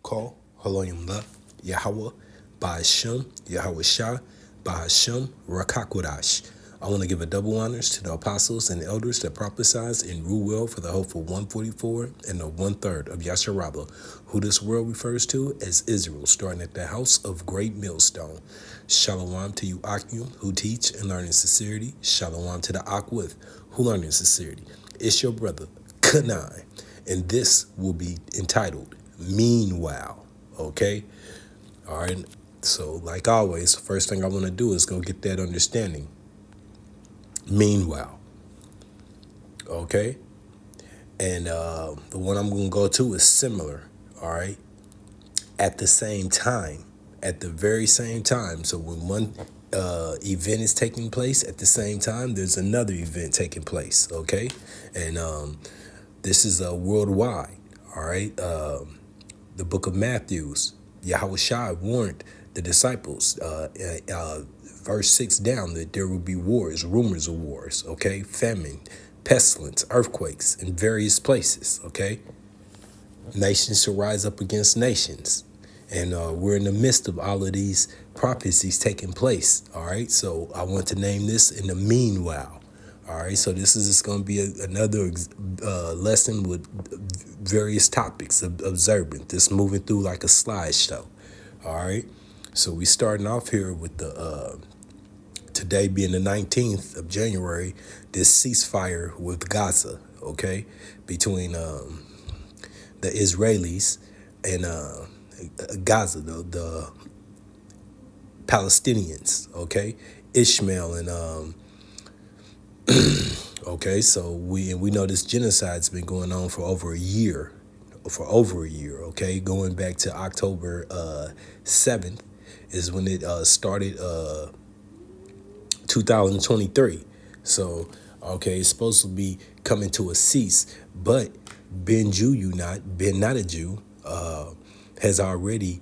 Call Haloyim La Yahweh Ba'ashem Yahweh Shah Ba'ashem Rakakwadash. I want to give a double honors to the apostles and elders that prophesied and rule well for the hopeful 144 and the 1/3 of Yasharabah, who this world refers to as Israel, starting at the house of great millstone. Shalom to you Akim, who teach and learn in sincerity. Shalom to the Akwith, who learn in sincerity. It's your brother, Kanai, and this will be entitled Meanwhile. Okay? All right. So, like always, first thing I want to do is go get that understanding. Meanwhile. Okay? And the one I'm going to go to is similar. All right? At the same time. At the very same time. So, when one event is taking place, at the same time, there's another event taking place. Okay? And this is worldwide. All right? The book of Matthews, Yahweh Shai warned the disciples, verse 6 down, that there will be wars, rumors of wars, okay? Famine, pestilence, earthquakes in various places, okay? Nations shall rise up against nations. And we're in the midst of all of these prophecies taking place, all right? So I want to name this in the meanwhile. All right, so this is just going to be another lesson with various topics of observant, just moving through like a slideshow. All right, so we starting off here with the today being the 19th of January, this ceasefire with Gaza, okay, between the Israelis and Gaza, the Palestinians, okay, Ishmael and okay, so we know this genocide's been going on for over a year, okay? Going back to October 7th is when it started 2023. So, okay, it's supposed to be coming to a cease, but Ben not a Jew, has already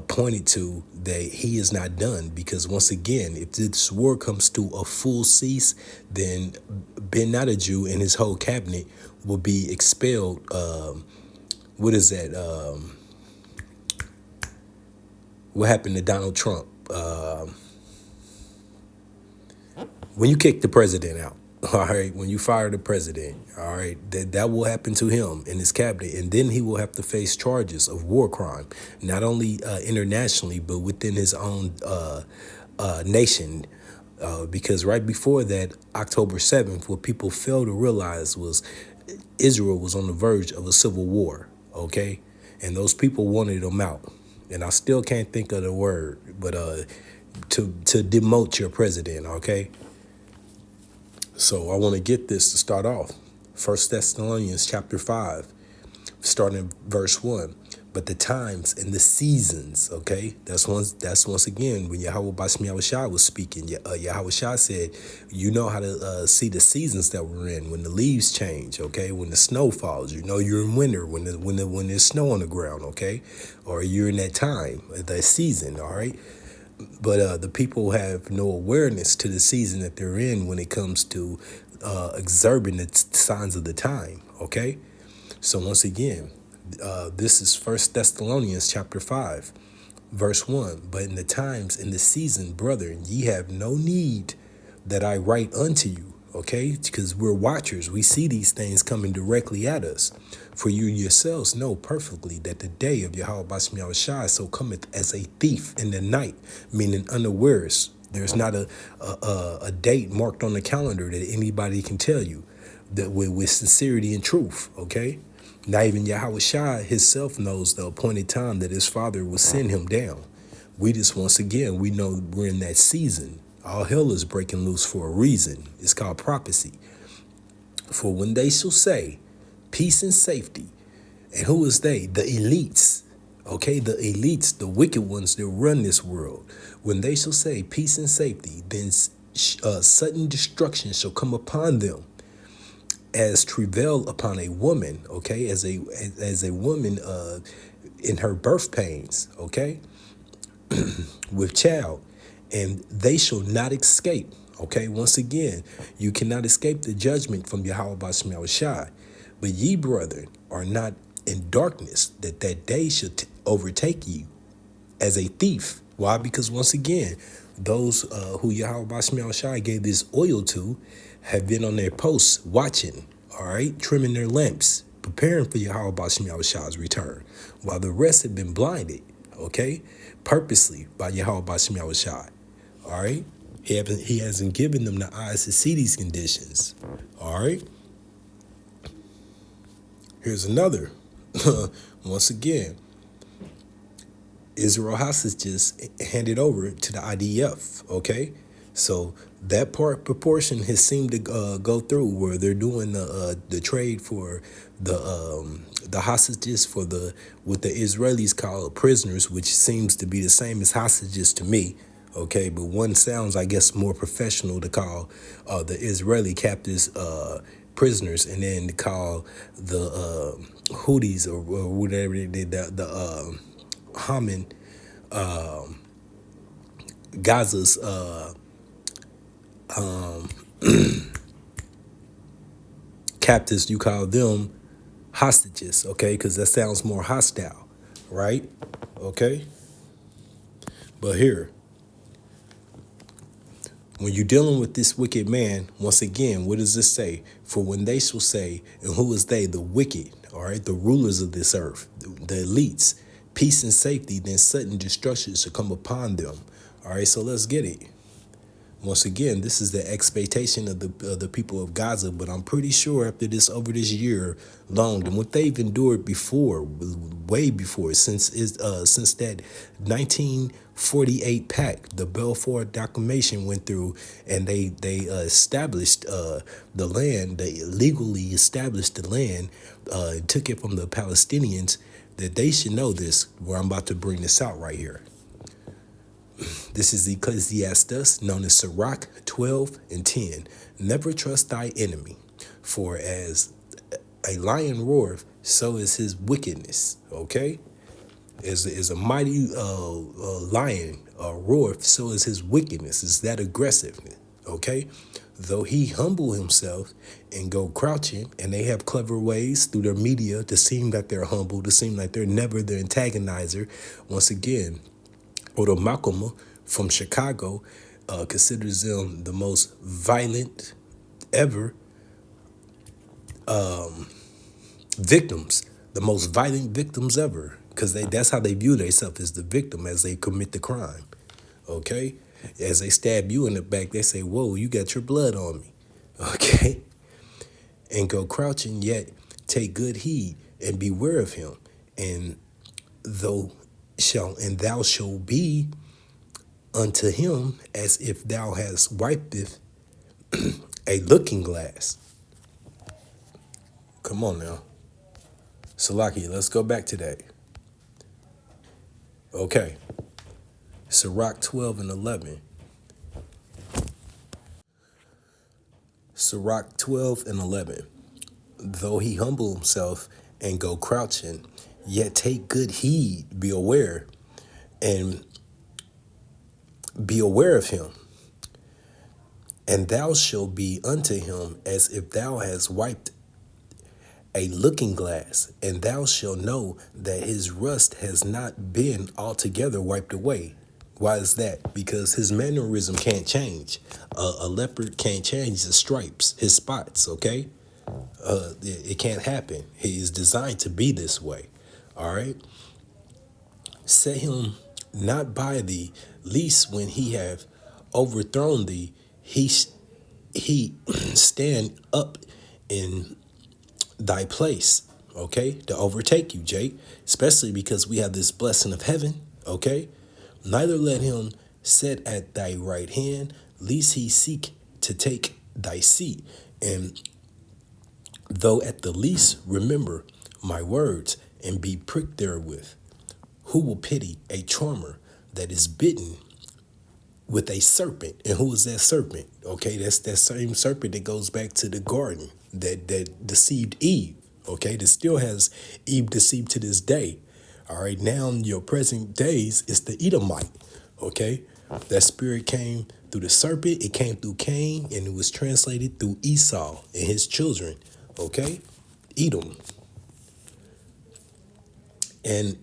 pointed to that he is not done, because once again, if this war comes to a full cease, then Ben not a Jew and his whole cabinet will be expelled. What is that? What happened to Donald Trump? When you kick the president out, all right, when you fire the president, all right, that will happen to him and his cabinet, and then he will have to face charges of war crime, not only internationally but within his own nation, because right before that, October 7th, what people fail to realize was Israel was on the verge of a civil war, okay, and those people wanted him out, and I still can't think of the word, but to demote your president, okay. So I want to get this to start off. 1 Thessalonians chapter 5, starting verse 1. But the times and the seasons, okay? That's once again when Yahweh Bashem Yahweh Shai was speaking. Yahweh Shai said, you know how to see the seasons that we're in, when the leaves change, okay? When the snow falls, you know you're in winter, when there's snow on the ground, okay? Or you're in that time, that season, all right? But the people have no awareness to the season that they're in when it comes to observing the signs of the time, okay? So once again, this is 1 Thessalonians chapter 5, verse 1. But in the times and the season, brethren, ye have no need that I write unto you, okay? Because we're watchers. We see these things coming directly at us. For you yourselves know perfectly that the day of Yahweh Bashem Yahweh Shai so cometh as a thief in the night, meaning unawares. There's not a date marked on the calendar that anybody can tell you that with sincerity and truth, okay? Not even Yahweh Shai himself knows the appointed time that his Father will send him down. We just, once again, we know we're in that season. All hell is breaking loose for a reason. It's called prophecy. For when they shall say, peace and safety, and who is they? The elites, okay? The elites, the wicked ones that run this world. When they shall say peace and safety, then sudden destruction shall come upon them, as travail upon a woman, okay? As a woman in her birth pains, okay? With child, and they shall not escape. Okay, once again, you cannot escape the judgment from Yahweh Bashem Shai. But ye, brethren, are not in darkness, that day should overtake you as a thief. Why? Because once again, those who Yahweh Bashmiel Shai gave this oil to have been on their posts watching, all right, trimming their lamps, preparing for Yahweh Bashmiel Shai's return, while the rest have been blinded, okay, purposely by Yahweh Bashmiel Shai, all right? He hasn't given them the eyes to see these conditions, all right? Here's another. Once again, Israel hostages handed over to the IDF, okay? So that proportion has seemed to go through where they're doing the trade for the hostages for what the Israelis call prisoners, which seems to be the same as hostages to me, okay? But one sounds, I guess, more professional to call the Israeli captives prisoners, and then to call the Houthis or whatever they did, the Haman, Gaza's captives, you call them hostages, okay? Because that sounds more hostile, right? Okay? But here, when you're dealing with this wicked man, once again, what does this say? For when they shall say, and who is they? The wicked, all right? The rulers of this earth, the elites, peace and safety, then sudden destruction shall come upon them. All right, so let's get it. Once again, this is the expectation of the people of Gaza, but I'm pretty sure after over this year long, and what they've endured before, way before, since that 1948 pact, the Balfour Declaration went through, and they established the land, they legally established the land, took it from the Palestinians, that they should know this, where I'm about to bring this out right here. This is Ecclesiastes, known as Sirach 12:10. Never trust thy enemy, for as a lion roareth, so is his wickedness. Okay? Is a mighty lion roareth, so is his wickedness. Is that aggressive? Okay? Though he humble himself and go crouching, and they have clever ways through their media to seem like they're humble, to seem like they're never the antagonizer. Once again, Odo Makoma from Chicago considers them the most violent ever victims, the most violent victims ever, because that's how they view themselves, as the victim as they commit the crime. Okay? As they stab you in the back, they say, whoa, you got your blood on me. Okay? And go crouching, yet take good heed and beware of him. And thou shalt be unto him as if thou hast wiped a looking glass. Come on now. Salaki, let's go back to that. Okay. Sirach 12:11. Sirach 12:11. Though he humble himself and go crouching, yet take good heed, be aware, and be aware of him. And thou shalt be unto him as if thou hast wiped a looking glass, and thou shalt know that his rust has not been altogether wiped away. Why is that? Because his mannerism can't change. A leopard can't change his stripes, his spots, okay? It can't happen. He is designed to be this way, all right? Set him not by thee, least when he have overthrown thee, he stand up in thy place, okay, to overtake you, Jake, especially because we have this blessing of heaven, okay? Neither let him sit at thy right hand, lest he seek to take thy seat. And though at the least remember my words and be pricked therewith. Who will pity a charmer that is bitten with a serpent? And who is that serpent? Okay, that's that same serpent that goes back to the garden that deceived Eve. Okay, that still has Eve deceived to this day. All right, now in your present days, it's the Edomite. Okay, that spirit came through the serpent, it came through Cain, and it was translated through Esau and his children. Okay, Edom. And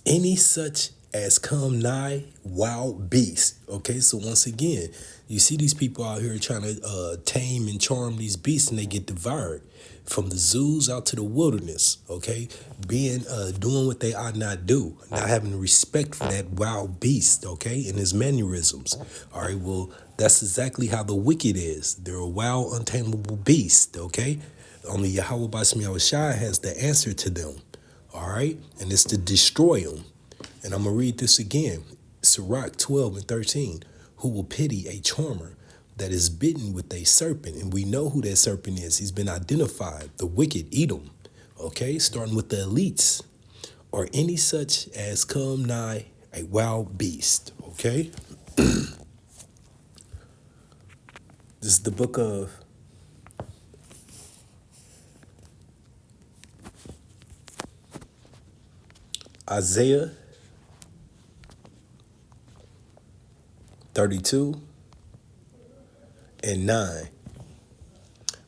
any such as come nigh wild beast. Okay, so once again, you see these people out here trying to tame and charm these beasts, and they get devoured. From the zoos out to the wilderness, okay, being doing what they ought not do, not having respect for that wild beast, okay, and his mannerisms. All right, well, that's exactly how the wicked is. They're a wild, untamable beast, okay. Only Yahweh Basmi Shai has the answer to them. All right, and it's to destroy them. And I'm going to read this again. Sirach 12 and 13. Who will pity a charmer that is bitten with a serpent? And we know who that serpent is. He's been identified. The wicked Edom. Okay, starting with the elites. Or any such as come nigh a wild beast. Okay. This is the book of Isaiah 32 and 9.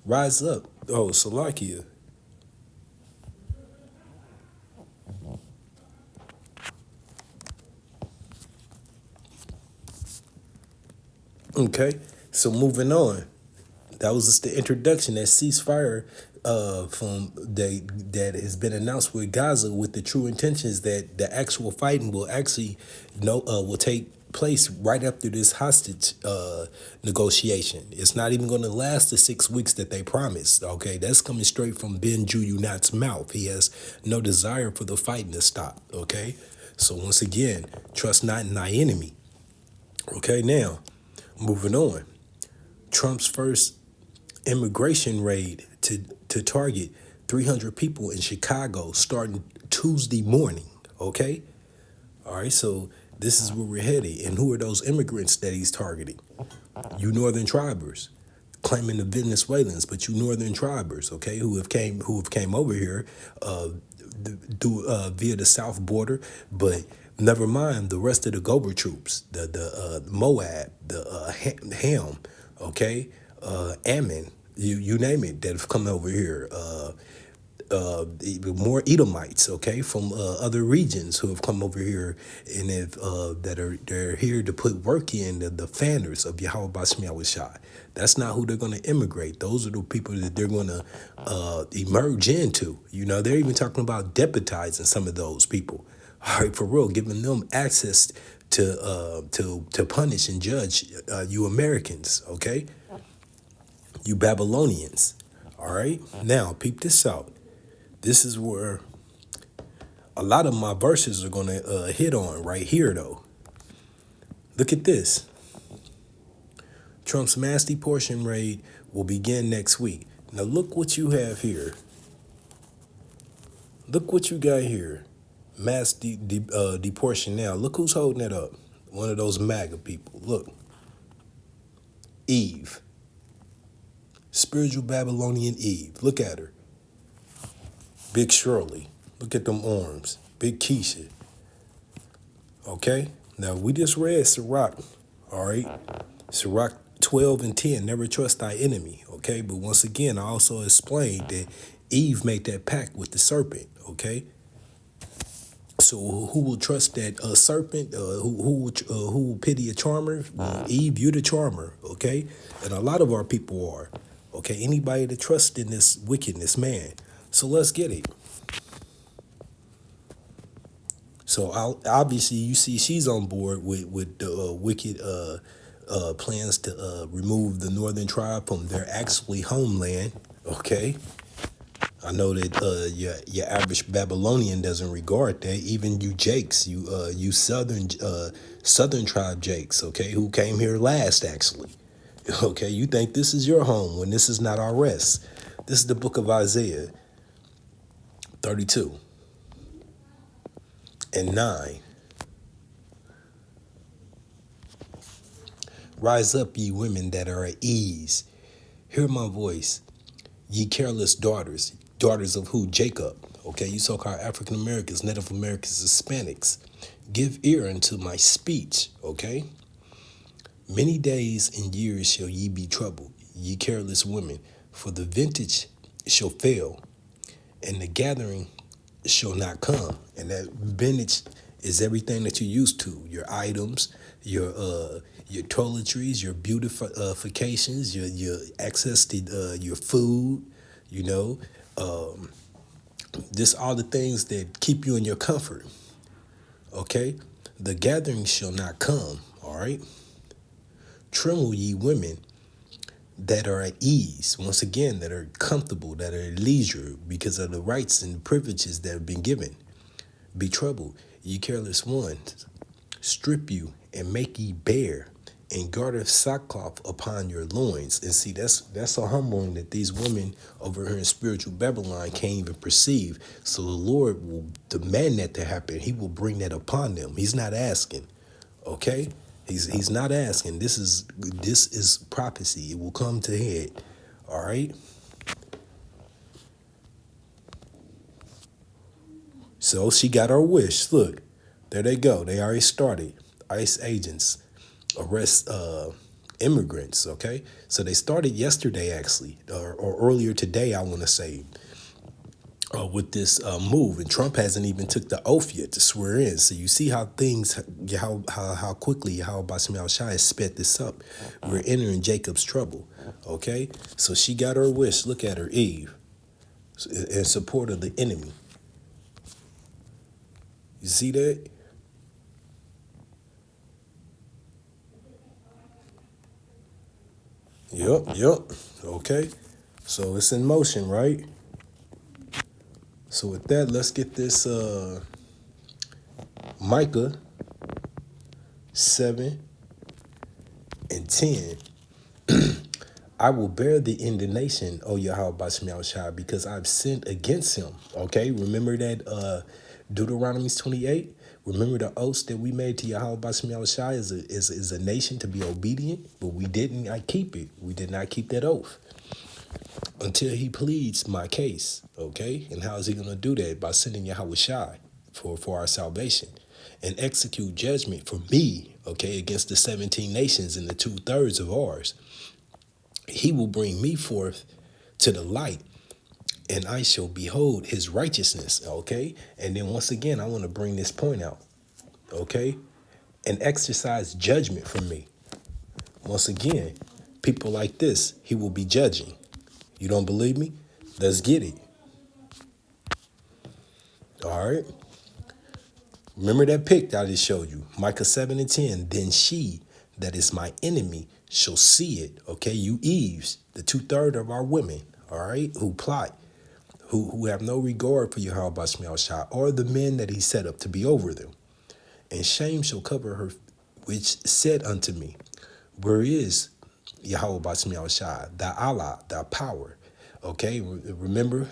Rise up. Oh, Salakia. Okay, so moving on. That was just the introduction, that ceasefire from that has been announced with Gaza, with the true intentions that the actual fighting will actually will take place right after this hostage negotiation. It's not even going to last the 6 weeks that they promised. Okay, that's coming straight from Ben Juyunat's mouth. He has no desire for the fighting to stop. Okay, so once again, trust not in thy enemy. Okay, now moving on. Trump's first immigration raid to target 300 people in Chicago starting Tuesday morning. Okay, all right. So this is where we're headed. And who are those immigrants that he's targeting? You Northern Tribers, claiming the Venezuelans, but you Northern Tribers, okay, who have came over here via the south border, but never mind the rest of the Gober troops, the Moab, the Ham, okay, Ammon, you name it, that have come over here. More Edomites, okay, from other regions who have come over here and have they're here to put work in, the fanners of Yahweh Bashmi Shai. That's not who they're going to immigrate. Those are the people that they're going to emerge into. You know, they're even talking about deputizing some of those people. All right, for real, giving them access to punish and judge you Americans, okay, you Babylonians. All right, now peep this out. This is where a lot of my verses are going to hit on right here, though. Look at this. Trump's mass deportation raid will begin next week. Now, look what you have here. Look what you got here. Mass deportation now. Look who's holding it up. One of those MAGA people. Look. Eve. Spiritual Babylonian Eve. Look at her. Big Shirley. Look at them arms. Big Keisha. Okay? Now, we just read Sirach. All right? Sirach 12 and 10. Never trust thy enemy. Okay? But once again, I also explained that Eve made that pact with the serpent. Okay? So who will trust that serpent? Who will pity a charmer? Well, Eve, you're the charmer. Okay? And a lot of our people are. Okay? Anybody that trusts in this wickedness, man. So let's get it. So obviously, you see, she's on board with the wicked plans to remove the Northern Tribe from their actually homeland. Okay, I know that your average Babylonian doesn't regard that. Even you Jakes, you Southern Tribe Jakes, okay, who came here last actually. Okay, you think this is your home when this is not our rest. This is the book of Isaiah 32 and 9. Rise up, ye women that are at ease. Hear my voice, ye careless daughters. Daughters of who? Jacob. Okay, you so-called African Americans, Native Americans, Hispanics. Give ear unto my speech, okay? Many days and years shall ye be troubled, ye careless women, for the vintage shall fail, and the gathering shall not come. And that vintage is everything that you're used to, your items, your toiletries, your beautifications, your access to your food, you know, just all the things that keep you in your comfort. Okay, the gathering shall not come. All right, tremble ye women that are at ease, once again, that are comfortable, that are at leisure because of the rights and privileges that have been given. Be troubled, ye careless ones, strip you and make ye bare, and garter sackcloth upon your loins. And see, that's so humbling that these women over here in spiritual Babylon can't even perceive. So the Lord will demand that to happen. He will bring that upon them. He's not asking. Okay? He's not asking. This is prophecy. It will come to head. All right? So she got her wish. Look, there they go. They already started. ICE agents arrest immigrants. Okay, so they started yesterday, actually, or earlier today, I want to say, with this move, and Trump hasn't even took the oath yet to swear in. So you see how things, how quickly, how Basim Al Shai has sped this up. We're entering Jacob's trouble. Okay, so she got her wish. Look at her, Eve, in support of the enemy. You see that? Yep. Okay. So it's in motion, right? So with that, let's get this Micah 7 and 10. I will bear the indignation, O Yahweh Bashmiel Shai, because I've sinned against him. Okay, remember that Deuteronomy 28? Remember the oaths that we made to Yahweh Bashmiel Shai is a nation to be obedient, but we didn't keep it. We did not keep that oath until he pleads my case. Okay, and how is he going to do that? By sending Yahweh Shai for our salvation and execute judgment for me, okay, against the 17 nations and the 2/3 of ours. He will bring me forth to the light, and I shall behold his righteousness, okay? And then once again, I want to bring this point out, okay? And exercise judgment for me. Once again, people like this, he will be judging. You don't believe me? Let's get it. All right? Remember that pic that I just showed you, Micah 7 and 10. Then she that is my enemy shall see it. Okay, you Eves, the 2/3 of our women, all right, who plot, who have no regard for Yahweh Bashmiel Shai, or the men that he set up to be over them. And shame shall cover her, which said unto me, where is Yahweh Bashmiel Shai, thy Allah, thy power? Okay, remember,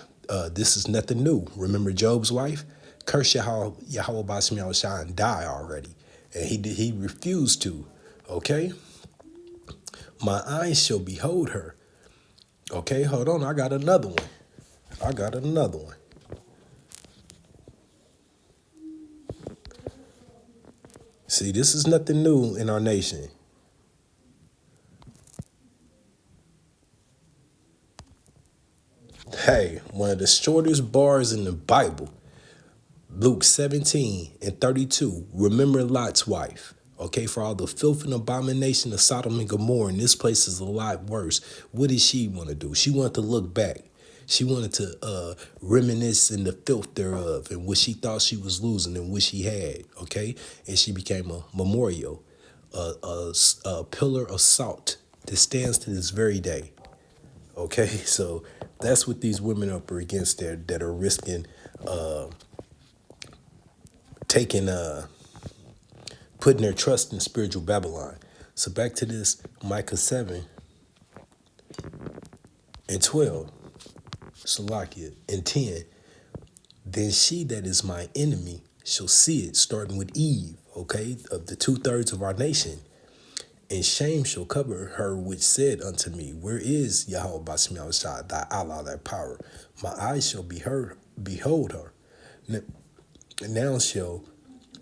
this is nothing new. Remember Job's wife? Curse Yahweh Bashmiel Shai and die already. And he refused to. Okay? My eyes shall behold her. Okay, hold on. I got another one. See, this is nothing new in our nation. Hey, one of the shortest bars in the Bible, Luke 17 and 32. Remember Lot's wife. Okay, for all the filth and abomination of Sodom and Gomorrah, and this place is a lot worse. What did she want to do? She wanted to look back. She wanted to reminisce in the filth thereof and what she thought she was losing and what she had. Okay, and she became a memorial, a pillar of salt that stands to this very day. Okay, so that's what these women are up against there that are risking taking putting their trust in spiritual Babylon. So back to this Micah 7 and 12, Salakia, and 10. Then she that is my enemy shall see it, starting with Eve, okay, of the 2/3 of our nation. And shame shall cover her which said unto me, where is Yahweh Bashmiel Shai, thy Allah, thy power? My eyes shall behold her. Now shall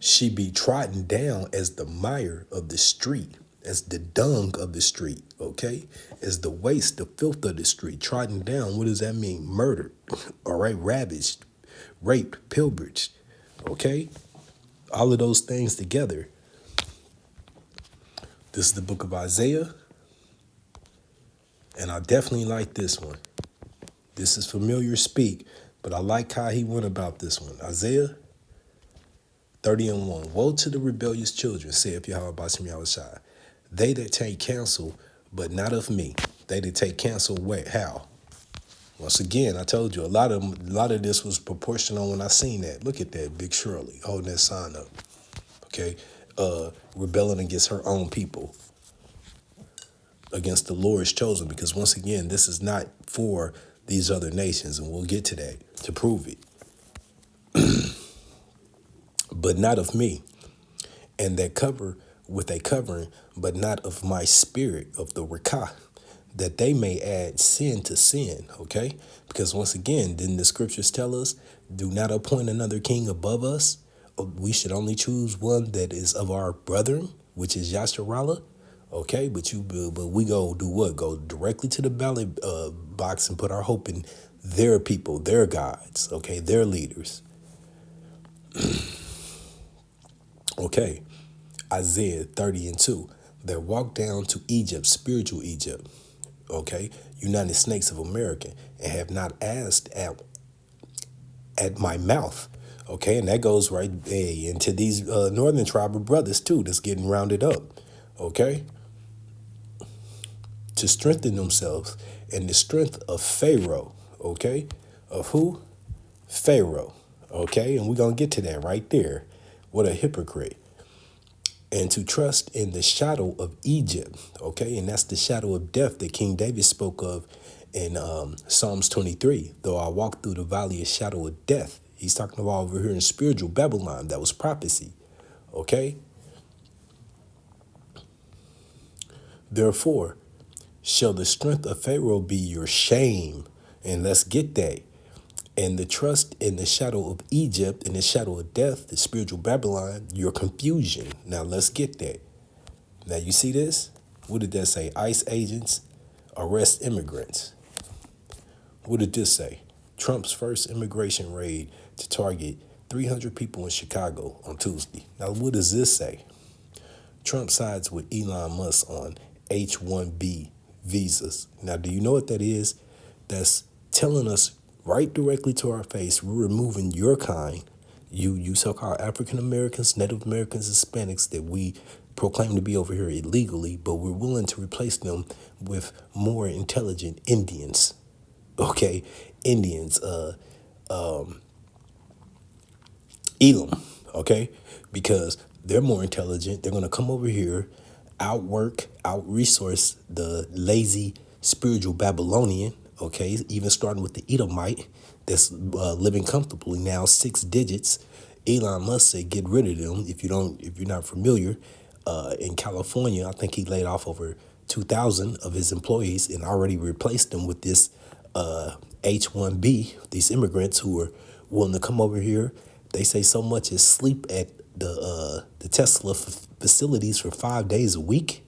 she be trodden down as the mire of the street, as the dung of the street, okay? As the waste, the filth of the street, trodden down. What does that mean? Murdered, all right? Ravaged, raped, pillaged, okay? All of those things together. This is the book of Isaiah, and I definitely like this one. This is familiar speak, but I like how he went about this one. Isaiah 30:1. Woe to the rebellious children, saith Yahweh Bashim Yahushai. They that take counsel, but not of me. They that take counsel, wait, how? Once again, I told you a lot of this was proportional when I seen that. Look at that, Big Shirley holding that sign up. Okay, rebelling against her own people, against the Lord's chosen. Because once again, this is not for these other nations, and we'll get to that to prove it. But not of me, and that cover with a covering, but not of my spirit, of the Rakah, that they may add sin to sin, okay? Because once again, didn't the scriptures tell us, do not appoint another king above us? We should only choose one that is of our brethren, which is Yasharallah, okay? But we go do what? Go directly to the ballot box and put our hope in their people, their gods, okay? Their leaders. Okay, Isaiah 30:2. That walk down to Egypt, spiritual Egypt, okay, United Snakes of America, and have not asked at my mouth, okay, and that goes right into these northern tribal brothers too that's getting rounded up, okay, to strengthen themselves in the strength of Pharaoh, okay, of who? Pharaoh, okay, and we're going to get to that right there. What a hypocrite. And to trust in the shadow of Egypt, okay? And that's the shadow of death that King David spoke of in Psalms 23. Though I walk through the valley of shadow of death. He's talking about over here in spiritual Babylon. That was prophecy, okay? Therefore, shall the strength of Pharaoh be your shame? And let's get that. And the trust in the shadow of Egypt, in the shadow of death, the spiritual Babylon, your confusion. Now let's get that. Now you see this? What did that say? ICE agents arrest immigrants. What did this say? Trump's first immigration raid to target 300 people in Chicago on Tuesday. Now what does this say? Trump sides with Elon Musk on H-1B visas. Now do you know what that is? That's telling us right directly to our face, we're removing your kind, you so-called African Americans, Native Americans, Hispanics that we proclaim to be over here illegally, but we're willing to replace them with more intelligent Indians. Okay, Indians, Elam, okay, because they're more intelligent. They're gonna come over here, outwork, out-resource the lazy spiritual Babylonian. Okay, even starting with the Edomite that's living comfortably now, 6 digits. Elon Musk said, get rid of them. If you're not familiar, in California, I think he laid off over 2,000 of his employees and already replaced them with this H-1B. These immigrants who are willing to come over here. They say so much as sleep at the Tesla facilities for 5 days a week.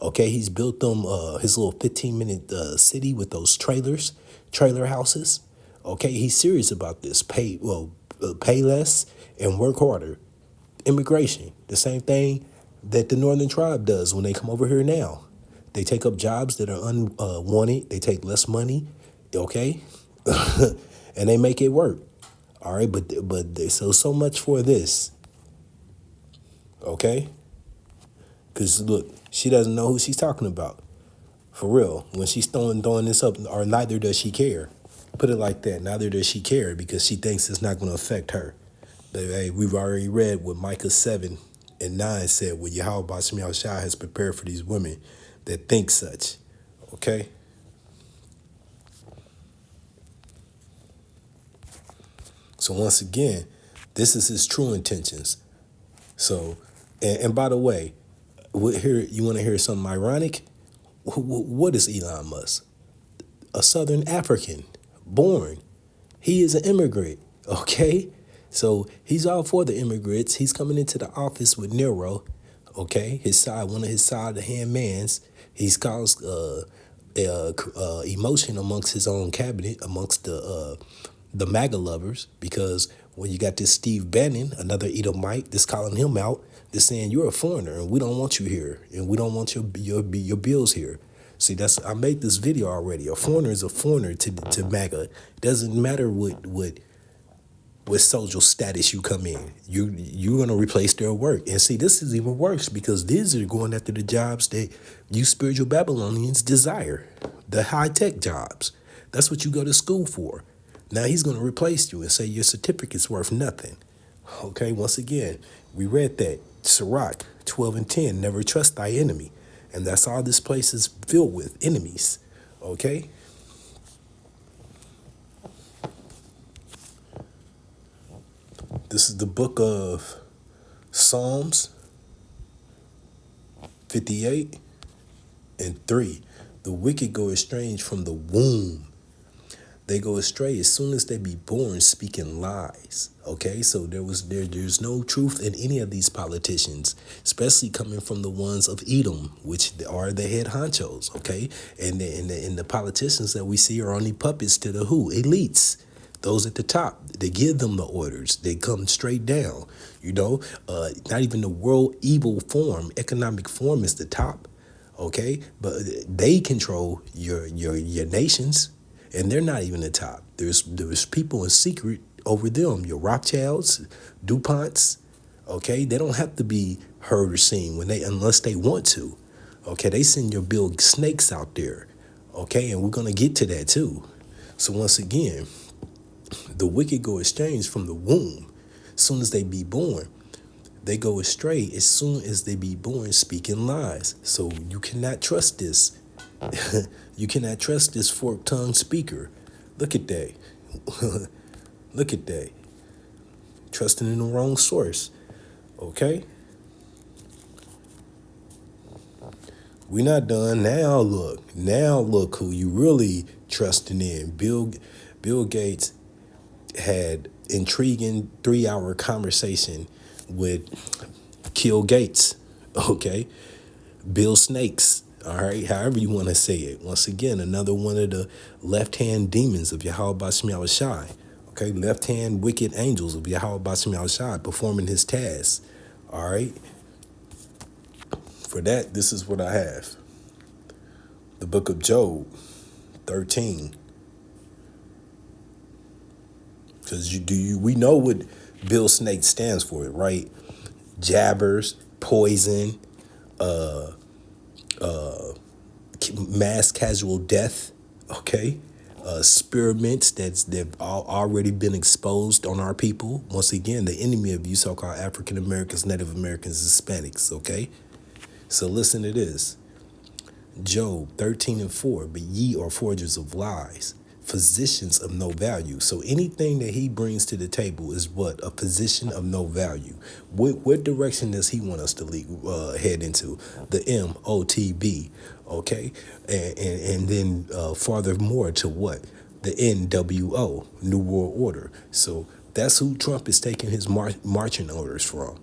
Okay, he's built them his little 15-minute city with those trailer houses. Okay, he's serious about this. Pay less and work harder. Immigration, the same thing that the Northern Tribe does when they come over here now. They take up jobs that are unwanted. They take less money, okay, and they make it work. All right, but so much for this, okay. Because, look, she doesn't know who she's talking about. For real. When she's throwing this up, or neither does she care. Put it like that. Neither does she care because she thinks it's not going to affect her. But, hey, we've already read what Micah 7:9 said, what Yahweh Bashim Yahushai has prepared for these women that think such. Okay? So, once again, this is his true intentions. So, and by the way, here, you want to hear something ironic? What is Elon Musk? A Southern African, born. He is an immigrant, okay? So he's all for the immigrants. He's coming into the office with Nero, okay? One of his side-hand mans. He's caused emotion amongst his own cabinet, amongst the MAGA lovers, because When you got this Steve Bannon, another Edomite, that's calling him out, that's saying you're a foreigner and we don't want you here and we don't want your bills here. See, that's I made this video already. A foreigner is a foreigner to MAGA. It doesn't matter what social status you come in. You're gonna replace their work. And see, this is even worse because these are going after the jobs that you spiritual Babylonians desire, the high tech jobs. That's what you go to school for. Now he's gonna replace you and say your certificate's worth nothing. Okay, once again, we read that Sirach 12 and 10. Never trust thy enemy, and that's all this place is filled with enemies. Okay. This is the book of Psalms 58 and 3. The wicked go estranged from the womb. They go astray as soon as they be born, speaking lies. Okay, so there's no truth in any of these politicians, especially coming from the ones of Edom, which are the head honchos. Okay, and the politicians that we see are only puppets to the who? Elites. Those at the top, they give them the orders. They come straight down. Not even the world evil form, economic form is the top. Okay, but they control your nations, and they're not even the top. There's people in secret over them. Your Rothschilds, DuPonts. Okay, they don't have to be heard or seen unless they want to. Okay, they send your Bill snakes out there. Okay, and we're gonna get to that too. So once again, the wicked go estranged from the womb. As soon as they be born, they go astray as soon as they be born, speaking lies. So you cannot trust this. You cannot trust this forked-tongued speaker. Look at that. Look at that. Trusting in the wrong source. Okay? We not done. Now look who you really trusting in. Bill Gates had intriguing 3-hour conversation with Kill Gates, okay? Bill Snakes, all right? However you want to say it. Once again, another one of the left-hand demons of Yahweh Bashim Yahushai, okay? Left-hand wicked angels of Yahweh Bashim Yahushai performing his tasks, all right? For that, this is what I have. The book of Job, 13. Because we know what Bill Snake stands for, right? Jabbers, poison, mass casual death, okay? Experiments they've already been exposed on our people. Once again, the enemy of you so-called African Americans, Native Americans, Hispanics, okay? So listen to this. Job 13 and 4, but ye are forgers of lies, physicians of no value. So anything that he brings to the table is what? A physician of no value. What direction does he want us to head into? The MOTB, okay? And then furthermore to what? The NWO, New World Order. So that's who Trump is taking his marching orders from.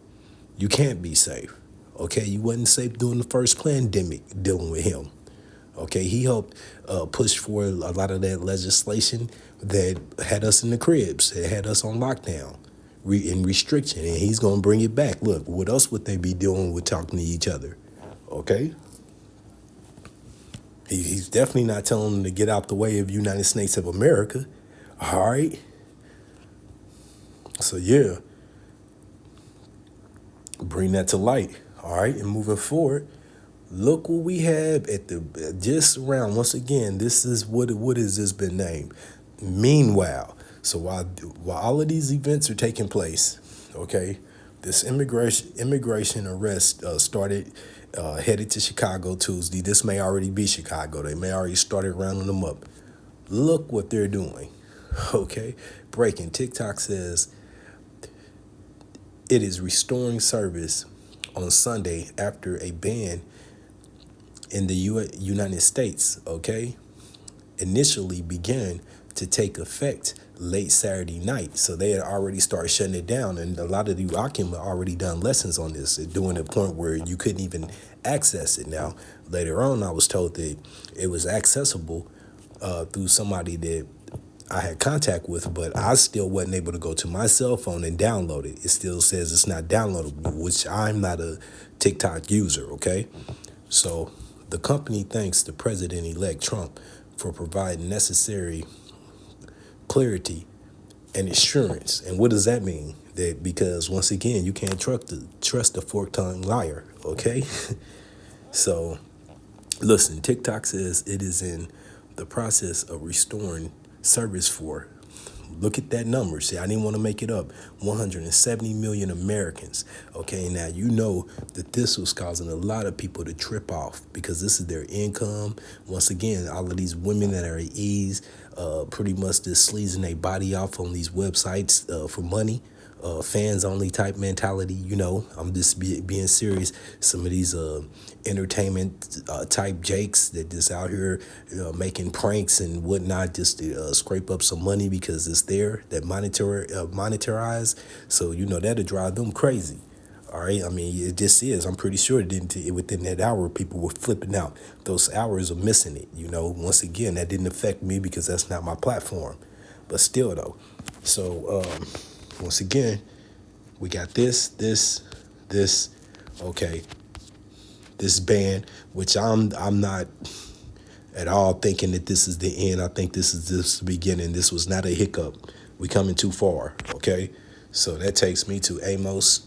You can't be safe. Okay, you wasn't safe during the first pandemic dealing with him. Okay, he helped push for a lot of that legislation that had us in the cribs, that had us on lockdown, in restriction, and he's going to bring it back. Look, what else would they be doing with talking to each other? Okay? He's definitely not telling them to get out the way of United States of America. All right? So, yeah. Bring that to light. All right? And moving forward, look what we have at just around. Once again, this is what has this been named? Meanwhile, so while all of these events are taking place, okay, this immigration arrest started, headed to Chicago Tuesday. This may already be Chicago. They may already started rounding them up. Look what they're doing. Okay, breaking. TikTok says it is restoring service on Sunday after a ban in the United States, okay, initially began to take effect late Saturday night. So they had already started shutting it down, and a lot of the Akim had already done lessons on this, doing a point where you couldn't even access it. Now, later on, I was told that it was accessible through somebody that I had contact with, but I still wasn't able to go to my cell phone and download it. It still says it's not downloadable, which I'm not a TikTok user, okay? So the company thanks the President-elect Trump for providing necessary clarity and assurance. And what does that mean? That because once again, you can't trust the fork-tongued liar, okay? So listen, TikTok says it is in the process of restoring service for, look at that number. See, I didn't want to make it up. 170 million Americans. Okay, now you know that this was causing a lot of people to trip off because this is their income. Once again, all of these women that are at ease, pretty much just sleazing their body off on these websites for money. Fans only type mentality, I'm just being serious. Some of these entertainment type jakes that just out here making pranks and whatnot just to scrape up some money because it's there that monetarize. So that'll drive them crazy. All right, I mean, it just is. I'm pretty sure within that hour, people were flipping out. Those hours are missing it. Once again, that didn't affect me because that's not my platform. But still, though. So, once again, we got this, okay, this band, which I'm not at all thinking that this is the end. I think this is just the beginning. This was not a hiccup. We coming too far, okay? So that takes me to Amos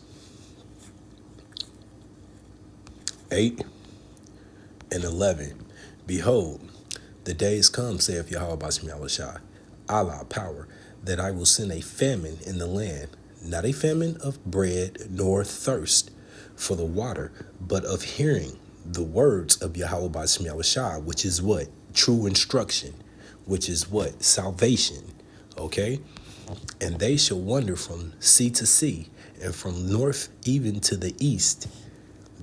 8:11. Behold, the days come, saith Yahweh Bashem Yahushua, Allah power, that I will send a famine in the land, not a famine of bread nor thirst for the water, but of hearing the words of Yahweh Bashem Yahushua, which is what? True instruction, which is what? Salvation, okay? And they shall wander from sea to sea, and from north even to the east.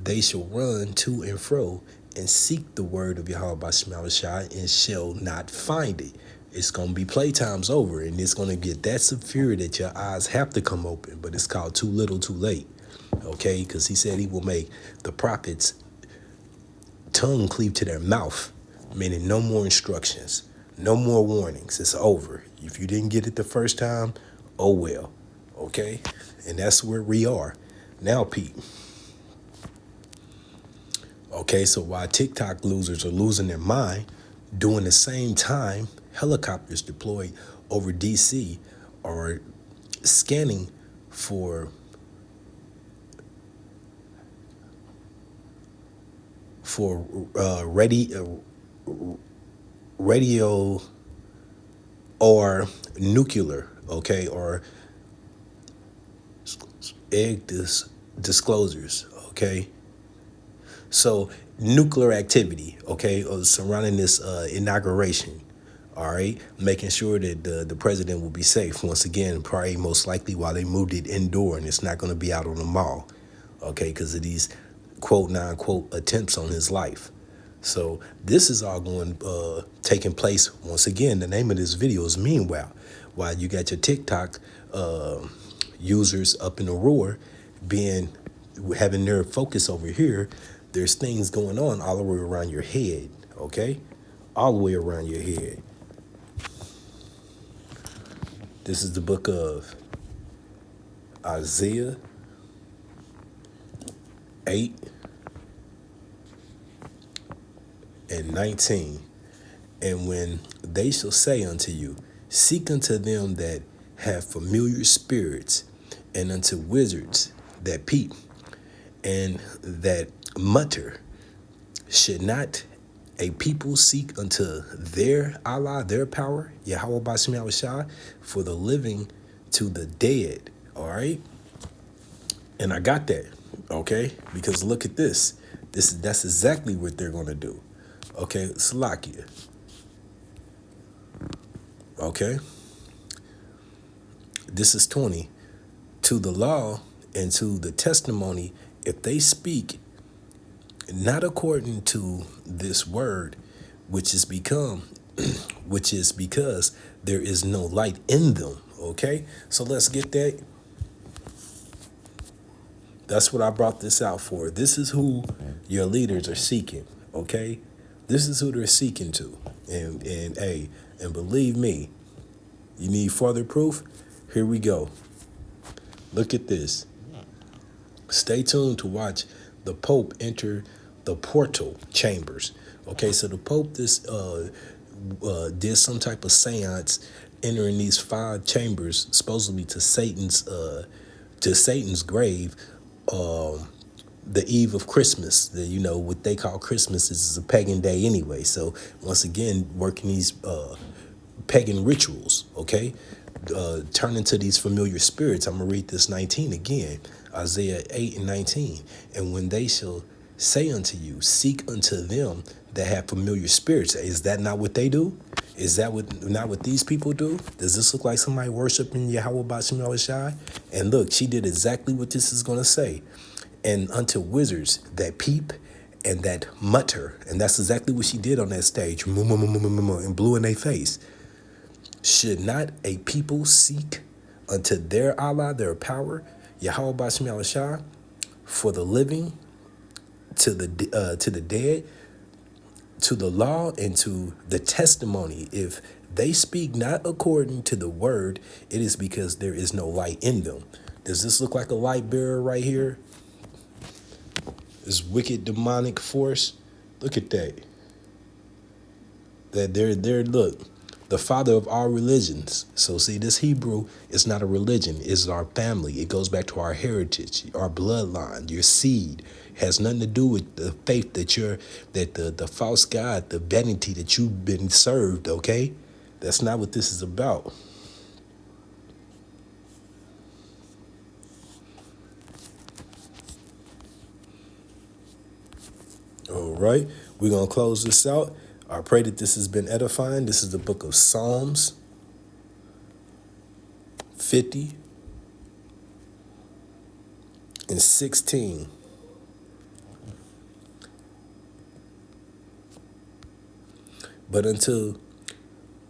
They shall run to and fro and seek the word of Yahweh Bashem Yahushua and shall not find it. It's going to be playtime's over, and it's going to get that severe that your eyes have to come open, but it's called too little, too late, okay? Because he said he will make the prophets' tongue cleave to their mouth, meaning no more instructions, no more warnings. It's over. If you didn't get it the first time, oh well, okay? And that's where we are. Now, Pete. Okay, so while TikTok losers are losing their mind, during the same time, helicopters deployed over DC are scanning for radio or nuclear, okay, or egg disclosures, okay. So nuclear activity, okay, surrounding this inauguration, all right, making sure that the president will be safe. Once again, probably most likely while they moved it indoor and it's not going to be out on the mall, okay, because of these quote, non-quote attempts on his life. So this is all taking place. Once again, the name of this video is Meanwhile, while you got your TikTok users up in the roar having their focus over here. There's things going on all the way around your head, okay? All the way around your head. This is the book of Isaiah 8:19. And when they shall say unto you, seek unto them that have familiar spirits, and unto wizards that peep, and that mutter, should not a people seek unto their Allah, their power, Yahweh Bashem Yahushua, for the living to the dead, all right? And I got that, okay? Because look at this. That's exactly what they're going to do, okay? Salakia, okay? This is 20. To the law and to the testimony, if they speak not according to this word, which is because there is no light in them. Okay, so let's get that. That's what I brought this out for. This is who your leaders are seeking. Okay, this is who they're seeking to, and believe me, You need further proof? Here we go. Look at this. Stay tuned to watch the Pope enter the portal chambers. Okay, so the Pope did some type of seance entering these 5 chambers, supposedly to Satan's grave, the eve of Christmas. What they call Christmas is a pagan day anyway. So once again, working these pagan rituals, okay? Turn into these familiar spirits. I'm going to read this 19 again. Isaiah 8 and 19. And when they shall say unto you, seek unto them that have familiar spirits. Is that not what they do? Is that not what these people do? Does this look like somebody worshiping Yahweh Ba'Shem Yahushai? And look, she did exactly what this is going to say. And unto wizards that peep and that mutter. And that's exactly what she did on that stage. And blew in their face. Should not a people seek unto their Allah, their power, Yahweh Ba'Shem Yahushai, for the living, to the dead, to the law, and to the testimony? If they speak not according to the word, it is because there is no light in them. Does this look like a light bearer right here? This wicked demonic force. Look at that. Look. The father of all religions. So see, this Hebrew is not a religion. It's our family. It goes back to our heritage, our bloodline, your seed. It has nothing to do with the faith that the false god, the vanity that you've been served, okay? That's not what this is about. All right, we're going to close this out. I pray that this has been edifying. This is the book of Psalms 50 and 16. But unto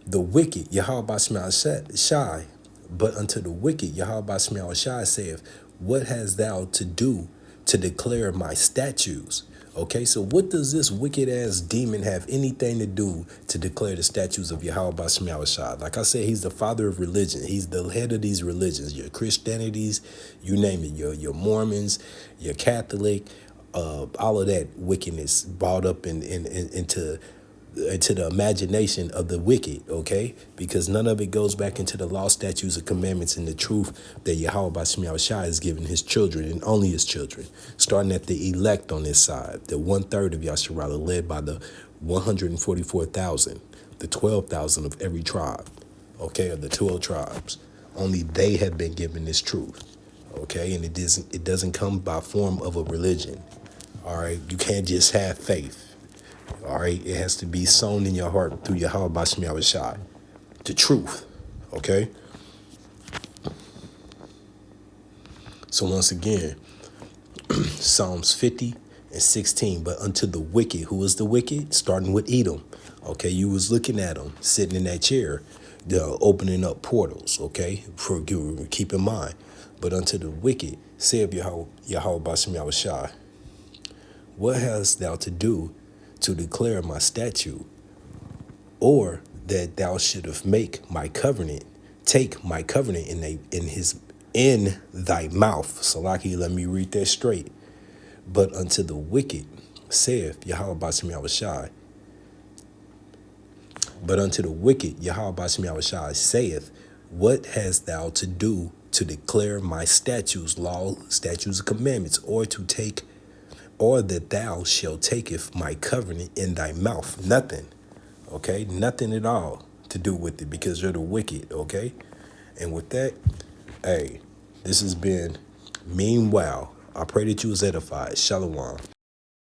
the wicked, Yahweh Ba'Shem Shai, but unto the wicked, Yahweh Ba'Shem Shai saith, what hast thou to do to declare my statutes? Okay, so what does this wicked ass demon have anything to do to declare the statutes of Yahweh Ba'Shem Yahushai? Like I said, he's the father of religion. He's the head of these religions. Your Christianities, you name it. Your Mormons, your Catholic, all of that wickedness brought up into the imagination of the wicked, okay? Because none of it goes back into the law, statutes, and commandments and the truth that Yahweh Ba'Shem Yahushai has given his children and only his children, starting at the elect on this side, the 1/3 of Yasharala, led by the 144,000, the 12,000 of every tribe, okay, of the 12 tribes. Only they have been given this truth, okay? And it doesn't come by form of a religion, all right? You can't just have faith. All right, it has to be sown in your heart through Yahweh Ba'Shem Yahushai, the truth, okay? So once again, Psalms 50 and 16, but unto the wicked, who is the wicked? Starting with Edom, okay? You was looking at him sitting in that chair, opening up portals, okay? Keep in mind, but unto the wicked, saith Yahweh Ba'Shem Yahushai, what hast thou to do to declare my statute, or that thou shouldst make my covenant, take my covenant in thy mouth. Salaki, let me read that straight. But unto the wicked, saith Yahweh Ba'Shem Yahushai. But unto the wicked, Yahweh Ba'Shem Yahushai saith, what hast thou to do to declare my statutes, law, statutes, and commandments, or that thou shalt taketh my covenant in thy mouth? Nothing, okay? Nothing at all to do with it, because you're the wicked, okay? And with that, hey, this has been Meanwhile. I pray that you was edified. Shalom.